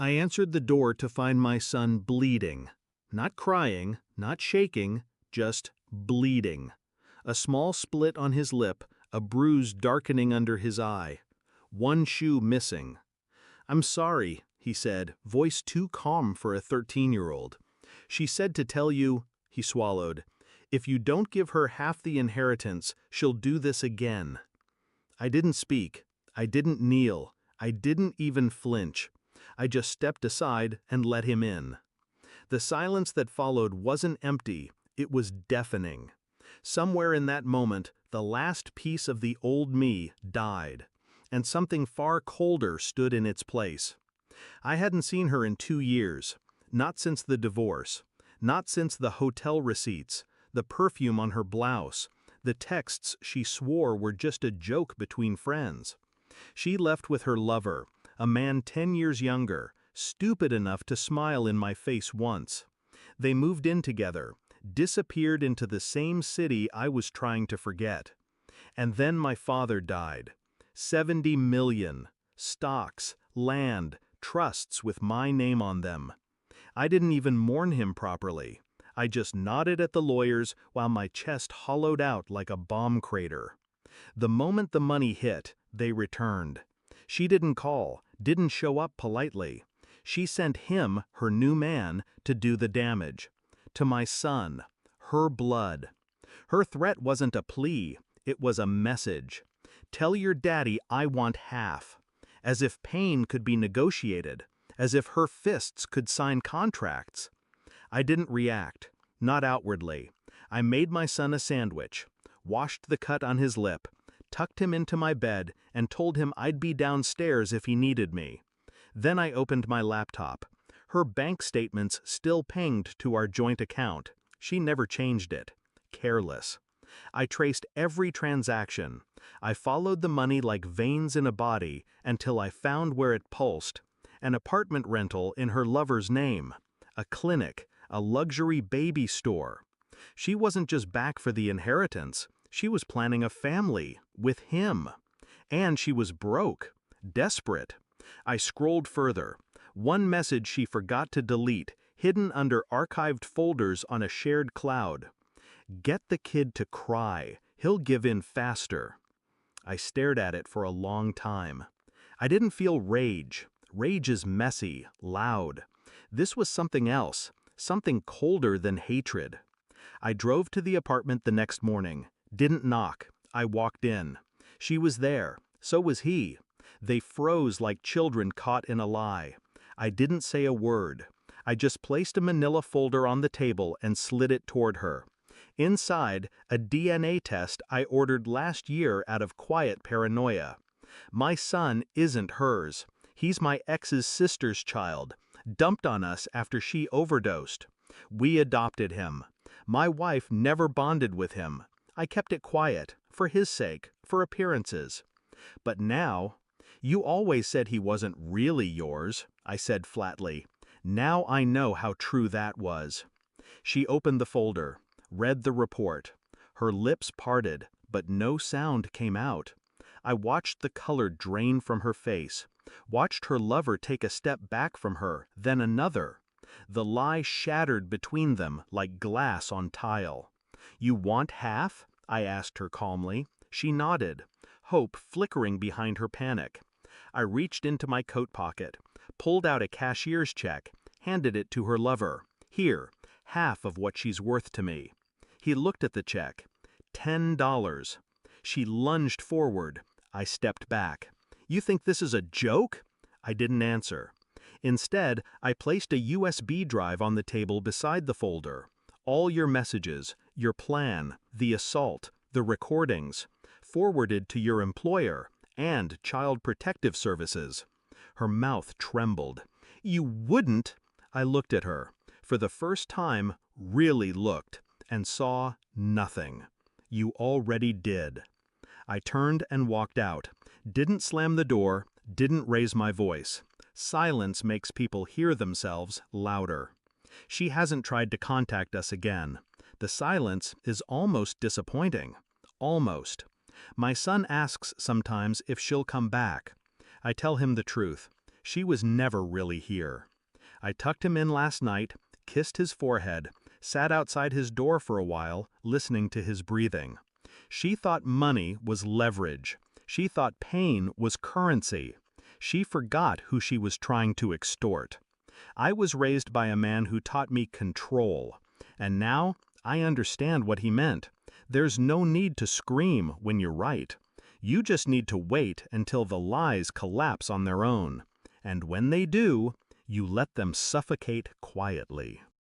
I answered the door to find my son bleeding. Not crying, not shaking, just bleeding. A small split on his lip, a bruise darkening under his eye. One shoe missing. "I'm sorry," he said, voice too calm for a 13-year-old. "She said to tell you," he swallowed, "if you don't give her half the inheritance, she'll do this again." I didn't speak. I didn't kneel. I didn't even flinch. I just stepped aside and let him in. The silence that followed wasn't empty, it was deafening. Somewhere in that moment, the last piece of the old me died, and something far colder stood in its place. I hadn't seen her in 2 years, not since the divorce, not since the hotel receipts, the perfume on her blouse, the texts she swore were just a joke between friends. She left with her lover, a man 10 years younger, stupid enough to smile in my face once. They moved in together, disappeared into the same city I was trying to forget. And then my father died. 70 million. Stocks, land, trusts with my name on them. I didn't even mourn him properly. I just nodded at the lawyers while my chest hollowed out like a bomb crater. The moment the money hit, they returned. She didn't call, didn't show up politely. She sent him, her new man, to do the damage. To my son, her blood. Her threat wasn't a plea, it was a message. Tell your daddy I want half. As if pain could be negotiated, as if her fists could sign contracts. I didn't react, not outwardly. I made my son a sandwich, washed the cut on his lip, tucked him into my bed, and told him I'd be downstairs if he needed me. Then I opened my laptop. Her bank statements still pinged to our joint account. She never changed it. Careless. I traced every transaction. I followed the money like veins in a body until I found where it pulsed. An apartment rental in her lover's name. A clinic. A luxury baby store. She wasn't just back for the inheritance. She was planning a family. With him. And she was broke. Desperate. I scrolled further. One message she forgot to delete, hidden under archived folders on a shared cloud. "Get the kid to cry. He'll give in faster." I stared at it for a long time. I didn't feel rage. Rage is messy, loud. This was something else, something colder than hatred. I drove to the apartment the next morning. Didn't knock. I walked in. She was there. So was he. They froze like children caught in a lie. I didn't say a word. I just placed a manila folder on the table and slid it toward her. Inside, a DNA test I ordered last year out of quiet paranoia. My son isn't hers. He's my ex's sister's child, dumped on us after she overdosed. We adopted him. My wife never bonded with him. I kept it quiet, for his sake, for appearances. But now, "You always said he wasn't really yours," I said flatly. Now I know how true that was. She opened the folder, read the report. Her lips parted, but no sound came out. I watched the color drain from her face, watched her lover take a step back from her, then another. The lie shattered between them like glass on tile. "You want half?" I asked her calmly. She nodded, hope flickering behind her panic. I reached into my coat pocket, pulled out a cashier's check, handed it to her lover. "Here, half of what she's worth to me." He looked at the check. $10. She lunged forward. I stepped back. "You think this is a joke?" I didn't answer. Instead, I placed a USB drive on the table beside the folder. All your messages, your plan, the assault, the recordings, forwarded to your employer and Child Protective Services. Her mouth trembled. "You wouldn't?" I looked at her. For the first time, really looked, and saw nothing. "You already did." I turned and walked out. Didn't slam the door, didn't raise my voice. Silence makes people hear themselves louder. She hasn't tried to contact us again. The silence is almost disappointing. Almost. My son asks sometimes if she'll come back. I tell him the truth. She was never really here. I tucked him in last night, kissed his forehead, sat outside his door for a while, listening to his breathing. She thought money was leverage. She thought pain was currency. She forgot who she was trying to extort. I was raised by a man who taught me control, and now I understand what he meant. There's no need to scream when you're right. You just need to wait until the lies collapse on their own. And when they do, you let them suffocate quietly.